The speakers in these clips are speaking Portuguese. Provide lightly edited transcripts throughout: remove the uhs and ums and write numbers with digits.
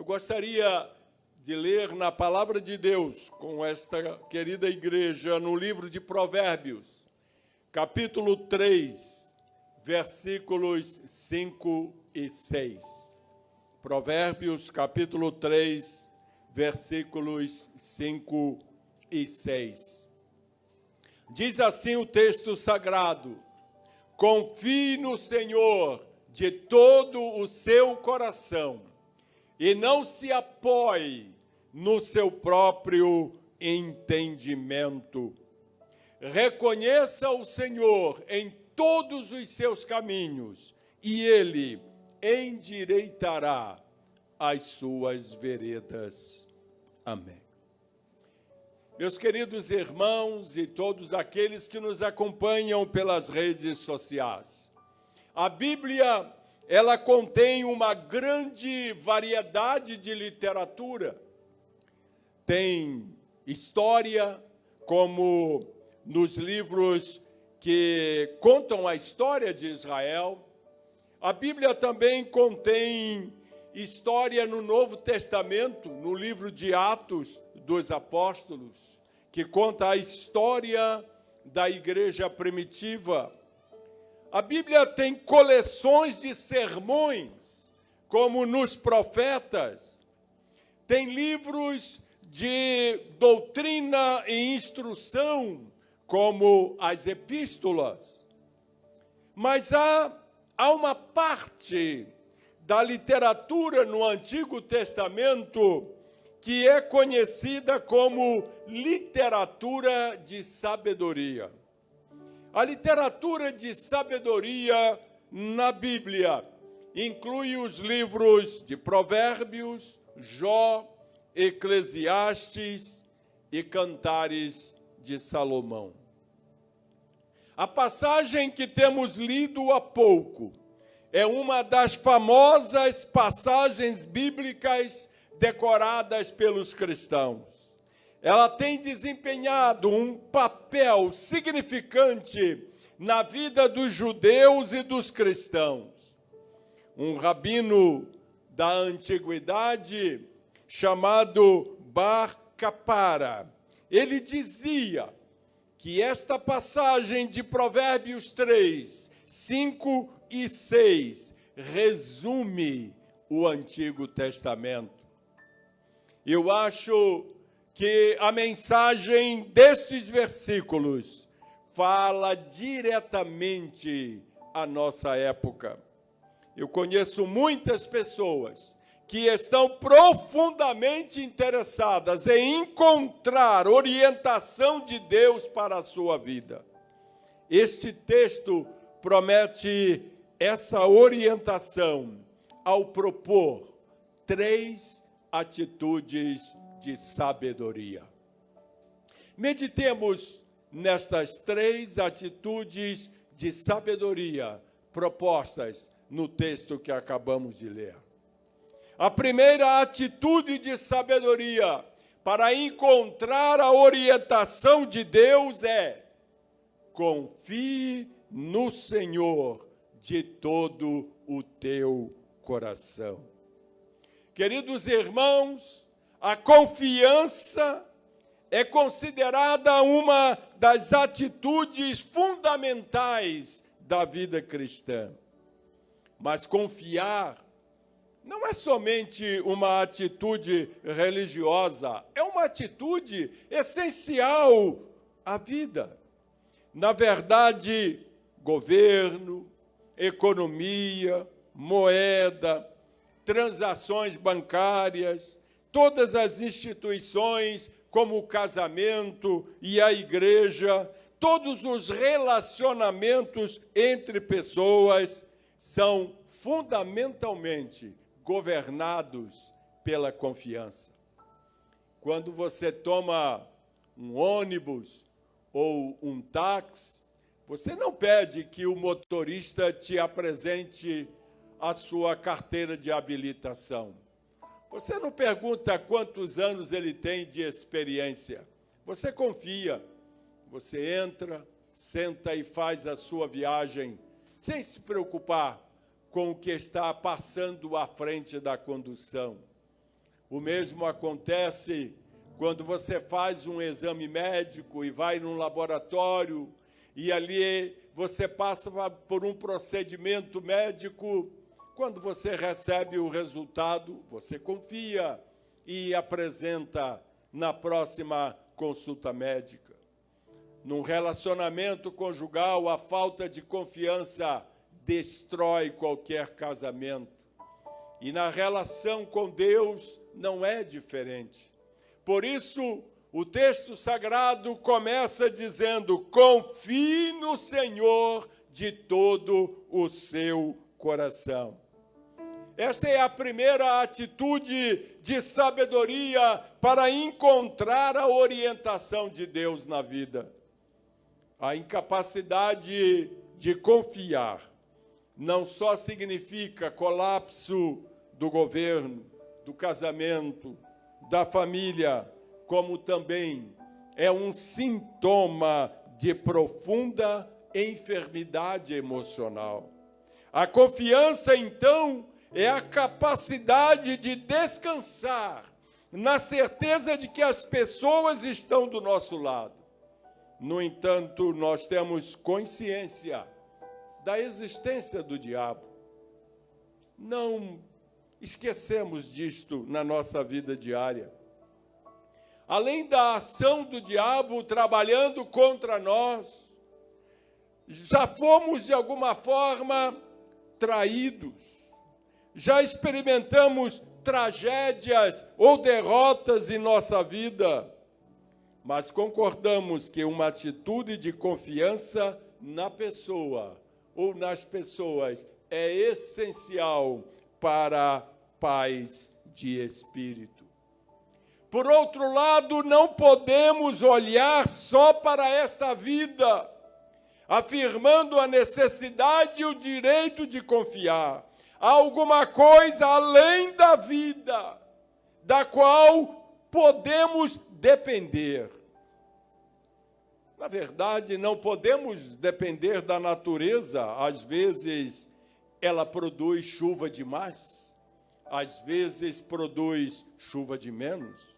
gostaria de ler na Palavra de Deus com esta querida igreja no livro de Provérbios, capítulo 3, versículos 5 e 6. Provérbios, capítulo 3, versículos 5 e 6. Diz assim o texto sagrado: confie no Senhor de todo o seu coração e não se apoie no seu próprio entendimento. Reconheça o Senhor em todos os seus caminhos e Ele endireitará as suas veredas. Amém. Meus queridos irmãos e todos aqueles que nos acompanham pelas redes sociais, a Bíblia, ela contém uma grande variedade de literatura. Tem história, como nos livros que contam a história de Israel. A Bíblia também contém história no Novo Testamento, no livro de Atos dos Apóstolos, que conta a história da igreja primitiva. A Bíblia tem coleções de sermões, como nos Profetas. Tem livros de doutrina e instrução, como as epístolas. Mas há uma parte da literatura no Antigo Testamento que é conhecida como literatura de sabedoria. A literatura de sabedoria na Bíblia inclui os livros de Provérbios, Jó, Eclesiastes e Cantares de Salomão. A passagem que temos lido há pouco é uma das famosas passagens bíblicas decoradas pelos cristãos. Ela tem desempenhado um papel significante na vida dos judeus e dos cristãos. Um rabino da antiguidade, chamado Bar Kapara, ele dizia que esta passagem de Provérbios 3, 5 e 6 resume o Antigo Testamento. Eu acho que a mensagem destes versículos fala diretamente à nossa época. Eu conheço muitas pessoas que estão profundamente interessadas em encontrar orientação de Deus para a sua vida. Este texto promete essa orientação ao propor 3 atitudes de sabedoria. Meditemos nestas 3 atitudes de sabedoria propostas no texto que acabamos de ler. A primeira atitude de sabedoria para encontrar a orientação de Deus é: confie no Senhor de todo o teu coração. Queridos irmãos, a confiança é considerada uma das atitudes fundamentais da vida cristã. Mas confiar não é somente uma atitude religiosa, é uma atitude essencial à vida. Na verdade, governo, economia, moeda, transações bancárias, todas as instituições, como o casamento e a igreja, todos os relacionamentos entre pessoas são fundamentalmente governados pela confiança. Quando você toma um ônibus ou um táxi, você não pede que o motorista te apresente a sua carteira de habilitação. Você não pergunta quantos anos ele tem de experiência. Você confia. Você entra, senta e faz a sua viagem sem se preocupar com o que está passando à frente da condução. O mesmo acontece quando você faz um exame médico e vai num laboratório e ali você passa por um procedimento médico. Quando você recebe o resultado, você confia e apresenta na próxima consulta médica. Num relacionamento conjugal, a falta de confiança destrói qualquer casamento. E na relação com Deus não é diferente. Por isso, o texto sagrado começa dizendo: confie no Senhor de todo o seu coração. Esta é a primeira atitude de sabedoria para encontrar a orientação de Deus na vida. A incapacidade de confiar não só significa colapso do governo, do casamento, da família, como também é um sintoma de profunda enfermidade emocional. A confiança, então, é a capacidade de descansar na certeza de que as pessoas estão do nosso lado. No entanto, nós temos consciência da existência do diabo. Não esquecemos disto na nossa vida diária. Além da ação do diabo trabalhando contra nós, já fomos, de alguma forma, traídos. Já experimentamos tragédias ou derrotas em nossa vida, mas concordamos que uma atitude de confiança na pessoa ou nas pessoas é essencial para a paz de espírito. Por outro lado, não podemos olhar só para esta vida, afirmando a necessidade e o direito de confiar. Há alguma coisa além da vida, da qual podemos depender. Na verdade, não podemos depender da natureza. Às vezes, ela produz chuva demais. Às vezes, produz chuva de menos.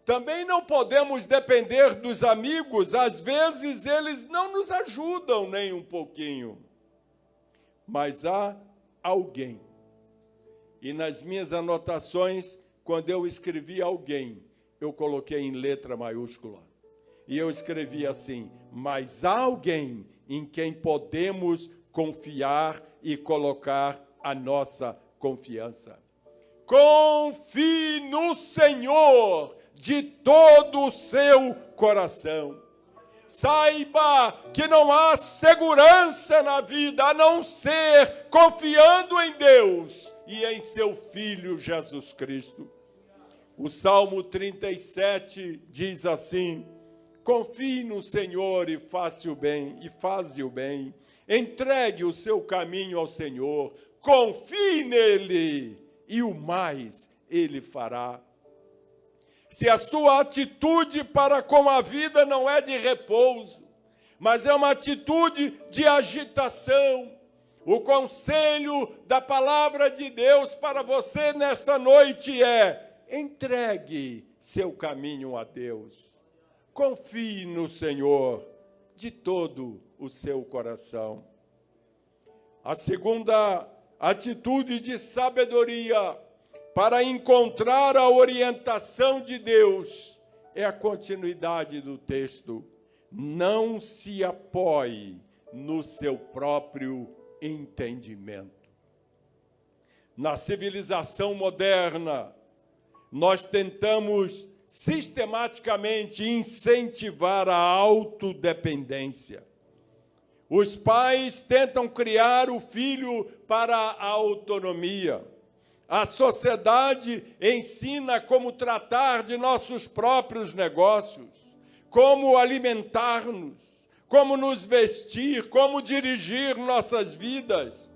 Também não podemos depender dos amigos. Às vezes, eles não nos ajudam nem um pouquinho. Mas há alguém. E nas minhas anotações, quando eu escrevi alguém, eu coloquei em letra maiúscula. E eu escrevi assim: mas há alguém em quem podemos confiar e colocar a nossa confiança. Confie no Senhor de todo o seu coração. Saiba que não há segurança na vida a não ser confiando em Deus e em seu Filho Jesus Cristo. O Salmo 37 diz assim: confie no Senhor e faça o bem, entregue o seu caminho ao Senhor, confie nele e o mais ele fará. Se a sua atitude para com a vida não é de repouso, mas é uma atitude de agitação, o conselho da palavra de Deus para você nesta noite é: entregue seu caminho a Deus. Confie no Senhor de todo o seu coração. A segunda atitude de sabedoria para encontrar a orientação de Deus é a continuidade do texto. Não se apoie no seu próprio entendimento. Na civilização moderna, nós tentamos sistematicamente incentivar a autodependência. Os pais tentam criar o filho para a autonomia. A sociedade ensina como tratar de nossos próprios negócios, como alimentar-nos, como nos vestir, como dirigir nossas vidas.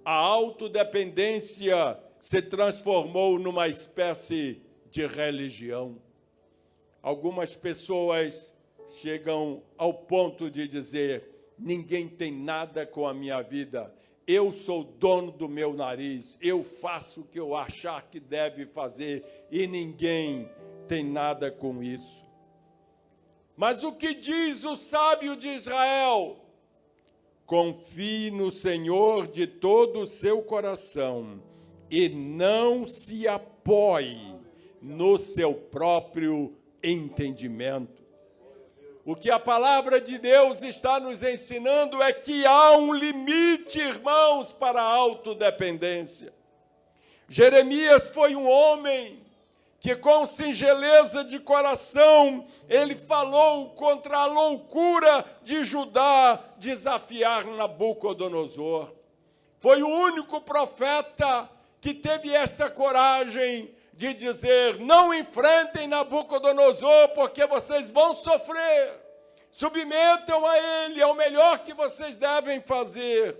A autodependência se transformou numa espécie de religião. Algumas pessoas chegam ao ponto de dizer: ninguém tem nada com a minha vida, eu sou dono do meu nariz, eu faço o que eu achar que deve fazer e ninguém tem nada com isso. Mas o que diz o sábio de Israel? Confie no Senhor de todo o seu coração e não se apoie no seu próprio entendimento. O que a palavra de Deus está nos ensinando é que há um limite, irmãos, para a autodependência. Jeremias foi um homem que, com singeleza de coração, ele falou contra a loucura de Judá desafiar Nabucodonosor. Foi o único profeta que teve esta coragem de dizer: não enfrentem Nabucodonosor, porque vocês vão sofrer. Submetam a ele, é o melhor que vocês devem fazer.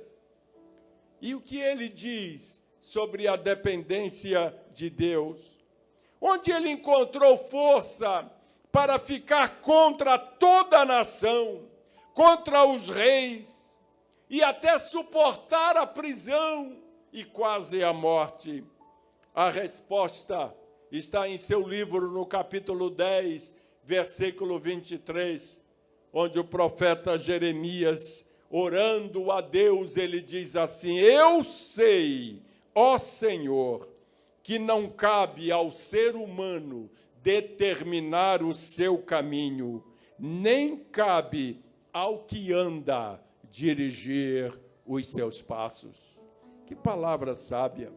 E o que ele diz sobre a dependência de Deus? Onde ele encontrou força para ficar contra toda a nação, contra os reis, e até suportar a prisão e quase a morte? A resposta está em seu livro, no capítulo 10, versículo 23, onde o profeta Jeremias, orando a Deus, ele diz assim: eu sei, ó Senhor, que não cabe ao ser humano determinar o seu caminho, nem cabe ao que anda dirigir os seus passos. Que palavra sábia!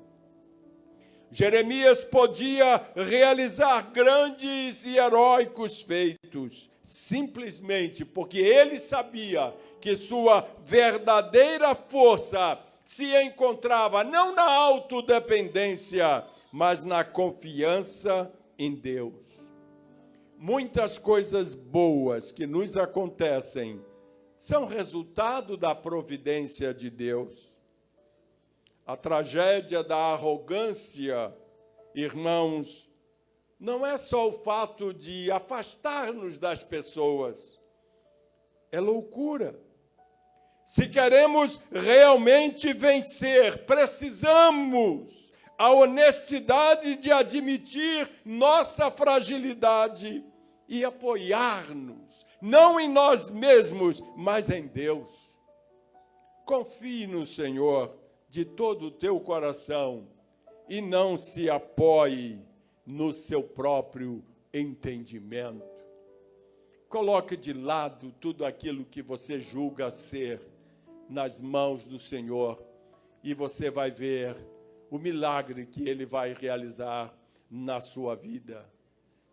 Jeremias podia realizar grandes e heróicos feitos, simplesmente porque ele sabia que sua verdadeira força se encontrava não na autodependência, mas na confiança em Deus. Muitas coisas boas que nos acontecem são resultado da providência de Deus. A tragédia da arrogância, irmãos, não é só o fato de afastar-nos das pessoas, é loucura. Se queremos realmente vencer, precisamos a honestidade de admitir nossa fragilidade e apoiar-nos, não em nós mesmos, mas em Deus. Confie no Senhor de todo o teu coração e não se apoie no seu próprio entendimento. Coloque de lado tudo aquilo que você julga ser nas mãos do Senhor e você vai ver o milagre que Ele vai realizar na sua vida.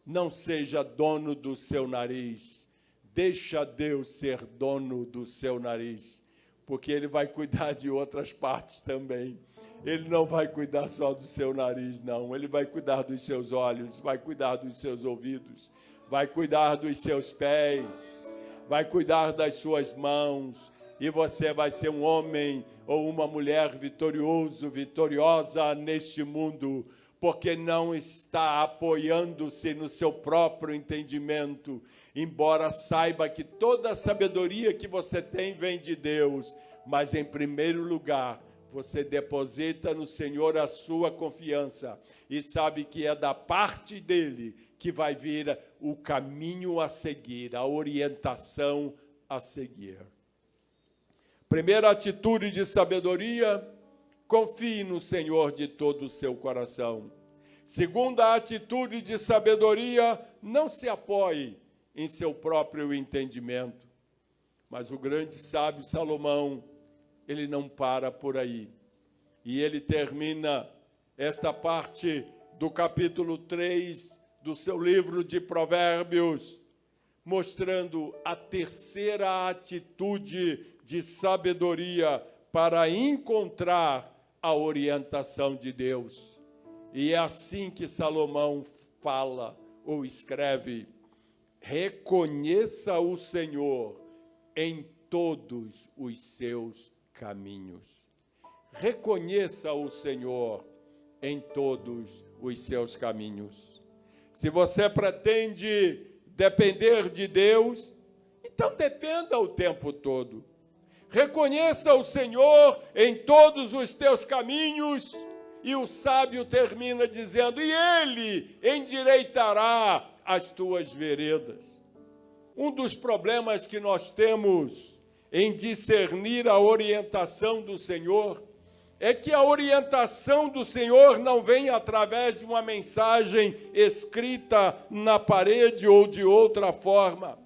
Não seja dono do seu nariz, deixa Deus ser dono do seu nariz, porque Ele vai cuidar de outras partes também. Ele não vai cuidar só do seu nariz, não. Ele vai cuidar dos seus olhos, vai cuidar dos seus ouvidos, vai cuidar dos seus pés, vai cuidar das suas mãos. E você vai ser um homem ou uma mulher vitoriosa neste mundo, porque não está apoiando-se no seu próprio entendimento, embora saiba que toda a sabedoria que você tem vem de Deus, mas em primeiro lugar, você deposita no Senhor a sua confiança e sabe que é da parte dele que vai vir o caminho a seguir, a orientação a seguir. Primeira atitude de sabedoria: confie no Senhor de todo o seu coração. Segunda atitude de sabedoria: não se apoie em seu próprio entendimento. Mas o grande sábio Salomão, ele não para por aí. E ele termina esta parte do capítulo 3 do seu livro de Provérbios, mostrando a terceira atitude de sabedoria para encontrar a orientação de Deus. E é assim que Salomão fala ou escreve: reconheça o Senhor em todos os seus caminhos. Reconheça o Senhor em todos os seus caminhos. Se você pretende depender de Deus, então dependa o tempo todo. reconheça o Senhor em todos os teus caminhos. E o sábio termina dizendo, e Ele endireitará as tuas veredas. Um dos problemas que nós temos em discernir a orientação do Senhor é que a orientação do Senhor não vem através de uma mensagem escrita na parede ou de outra forma.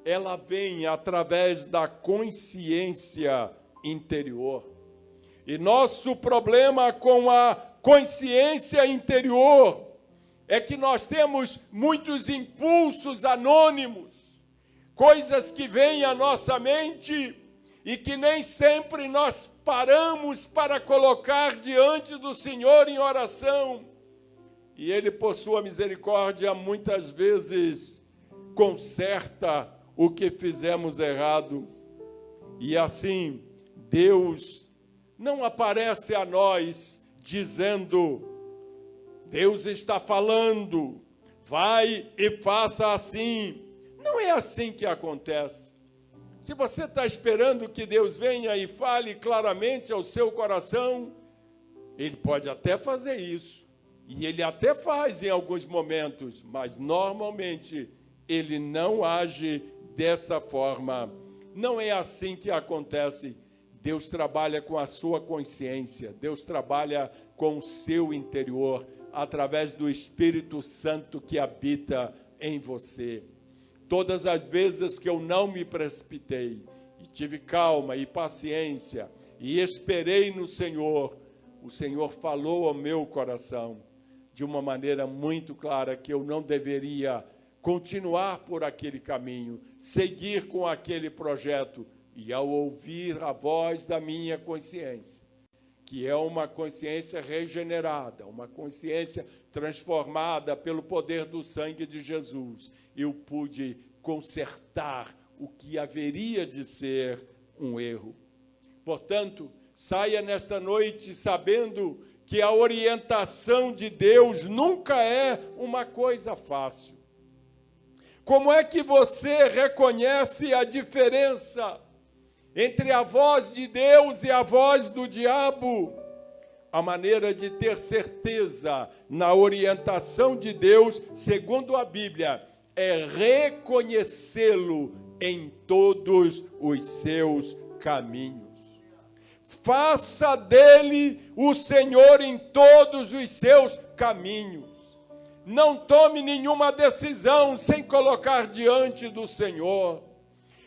Ela vem através da consciência interior. E nosso problema com a consciência interior é que nós temos muitos impulsos anônimos, coisas que vêm à nossa mente e que nem sempre nós paramos para colocar diante do Senhor em oração. E Ele, por sua misericórdia, muitas vezes conserta o que fizemos errado. E assim, Deus não aparece a nós dizendo, Deus está falando, vai e faça assim. Não é assim que acontece. Se você está esperando que Deus venha e fale claramente ao seu coração, Ele pode até fazer isso. E Ele até faz em alguns momentos, mas normalmente Ele não age dessa forma. Não é assim que acontece. Deus trabalha com a sua consciência, Deus trabalha com o seu interior, através do Espírito Santo que habita em você. Todas as vezes que eu não me precipitei, e tive calma e paciência, e esperei no Senhor, o Senhor falou ao meu coração, de uma maneira muito clara, que eu não deveria continuar por aquele caminho, seguir com aquele projeto, e ao ouvir a voz da minha consciência, que é uma consciência regenerada, uma consciência transformada pelo poder do sangue de Jesus, eu pude consertar o que haveria de ser um erro. Portanto, saia nesta noite sabendo que a orientação de Deus nunca é uma coisa fácil. Como é que você reconhece a diferença entre a voz de Deus e a voz do diabo? A maneira de ter certeza na orientação de Deus, segundo a Bíblia, é reconhecê-lo em todos os seus caminhos. Faça dele o Senhor em todos os seus caminhos. Não tome nenhuma decisão sem colocar diante do Senhor.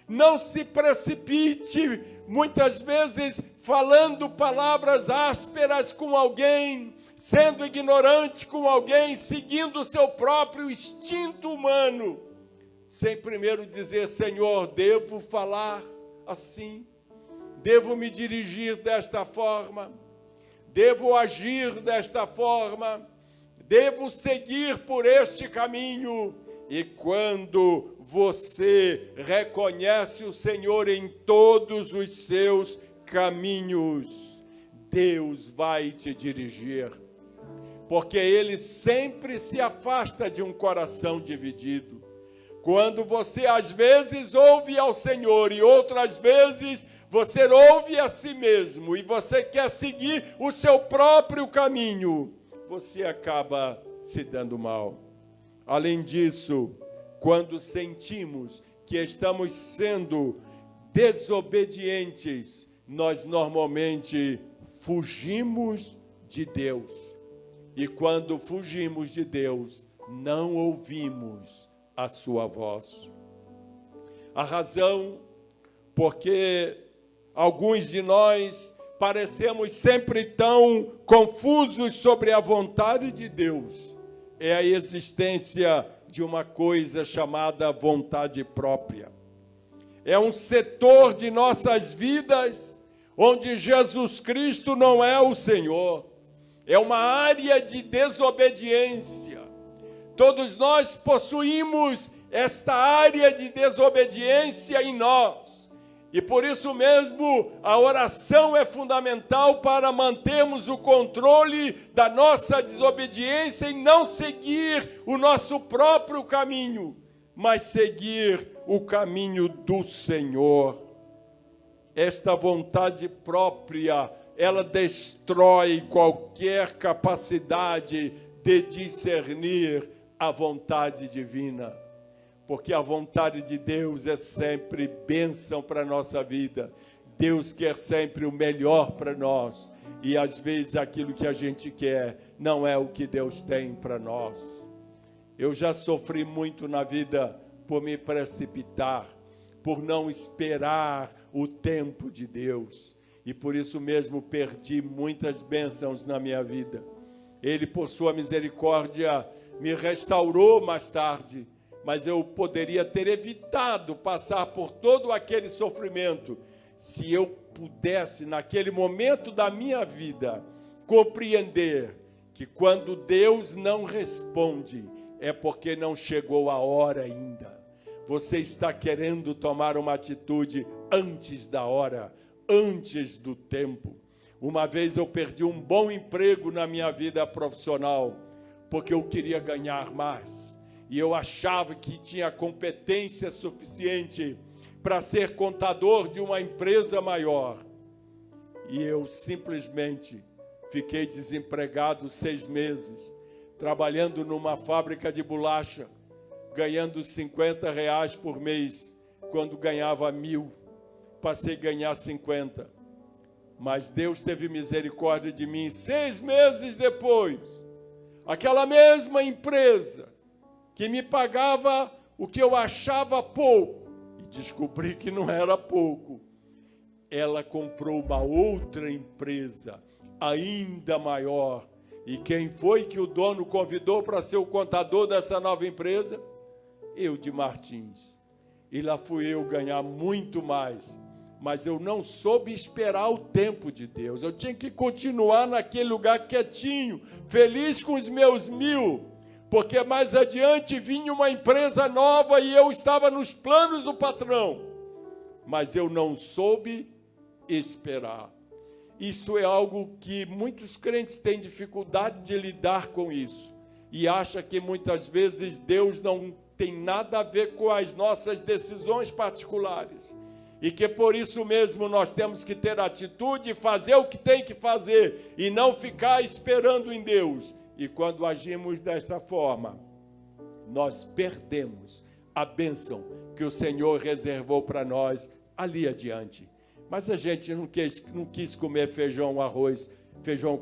Não se precipite, muitas vezes, falando palavras ásperas com alguém, sendo ignorante com alguém, seguindo o seu próprio instinto humano, sem primeiro dizer, Senhor, devo falar assim? Devo me dirigir desta forma? Devo agir desta forma? Devo seguir por este caminho? E quando você reconhece o Senhor em todos os seus caminhos, Deus vai te dirigir, porque Ele sempre se afasta de um coração dividido. Quando você às vezes ouve ao Senhor e outras vezes você ouve a si mesmo e você quer seguir o seu próprio caminho, você acaba se dando mal. Além disso, quando sentimos que estamos sendo desobedientes, nós normalmente fugimos de Deus. E quando fugimos de Deus, não ouvimos a sua voz. A razão porque alguns de nós parecemos sempre tão confusos sobre a vontade de Deus é a existência de uma coisa chamada vontade própria. É um setor de nossas vidas onde Jesus Cristo não é o Senhor. É uma área de desobediência. Todos nós possuímos esta área de desobediência em nós. E por isso mesmo a oração é fundamental para mantermos o controle da nossa desobediência e não seguir o nosso próprio caminho, mas seguir o caminho do Senhor. esta vontade própria, ela destrói qualquer capacidade de discernir a vontade divina. Porque a vontade de Deus é sempre bênção para a nossa vida. Deus quer sempre o melhor para nós. E às vezes aquilo que a gente quer não é o que Deus tem para nós. Eu já sofri muito na vida por me precipitar, por não esperar o tempo de Deus. E por isso mesmo perdi muitas bênçãos na minha vida. Ele, por sua misericórdia, me restaurou mais tarde, mas eu poderia ter evitado passar por todo aquele sofrimento se eu pudesse, naquele momento da minha vida, compreender que quando Deus não responde, é porque não chegou a hora ainda. Você está querendo tomar uma atitude antes da hora, antes do tempo. Uma vez eu perdi um bom emprego na minha vida profissional, porque eu queria ganhar mais. E eu achava que tinha competência suficiente para ser contador de uma empresa maior. E eu simplesmente fiquei desempregado 6 meses, trabalhando numa fábrica de bolacha, ganhando R$50 por mês, quando ganhava 1.000. Passei a ganhar 50. Mas Deus teve misericórdia de mim. 6 meses depois, aquela mesma empresa que me pagava o que eu achava pouco, e descobri que não era pouco, ela comprou uma outra empresa ainda maior. E quem foi que o dono convidou para ser o contador dessa nova empresa? Eu, de Martins. E lá fui eu ganhar muito mais. Mas eu não soube esperar o tempo de Deus. Eu tinha que continuar naquele lugar quietinho, feliz com os meus 1.000, porque mais adiante vinha uma empresa nova e eu estava nos planos do patrão. Mas eu não soube esperar. Isto é algo que muitos crentes têm dificuldade de lidar com isso. E acham que muitas vezes Deus não tem nada a ver com as nossas decisões particulares. E que por isso mesmo nós temos que ter atitude e fazer o que tem que fazer e não ficar esperando em Deus. E quando agimos desta forma, nós perdemos a bênção que o Senhor reservou para nós ali adiante. Mas a gente não quis comer feijão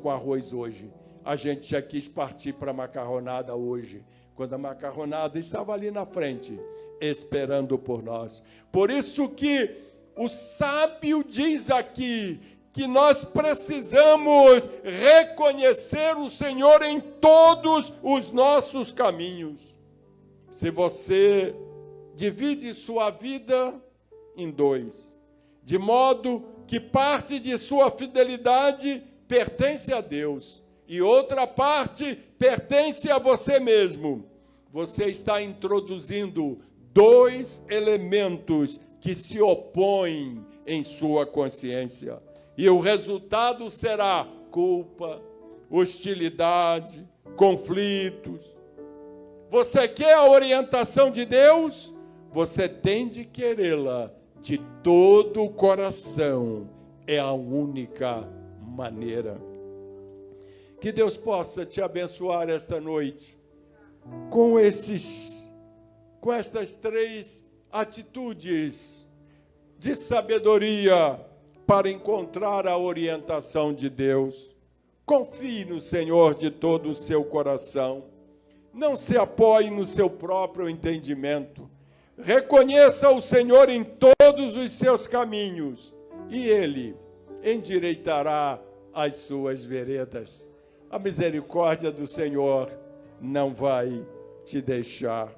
com arroz hoje. A gente já quis partir para a macarronada hoje, quando a macarronada estava ali na frente, esperando por nós. Por isso que o sábio diz aqui que nós precisamos reconhecer o Senhor em todos os nossos caminhos. Se você divide sua vida em 2, de modo que parte de sua fidelidade pertence a Deus e outra parte pertence a você mesmo, você está introduzindo 2 elementos que se opõem em sua consciência. E o resultado será culpa, hostilidade, conflitos. Você quer a orientação de Deus? Você tem de querê-la de todo o coração. É a única maneira. Que Deus possa te abençoar esta noite com estas 3 atitudes de sabedoria para encontrar a orientação de Deus. Confie no Senhor de todo o seu coração. Não se apoie no seu próprio entendimento. Reconheça o Senhor em todos os seus caminhos e Ele endireitará as suas veredas. A misericórdia do Senhor não vai te deixar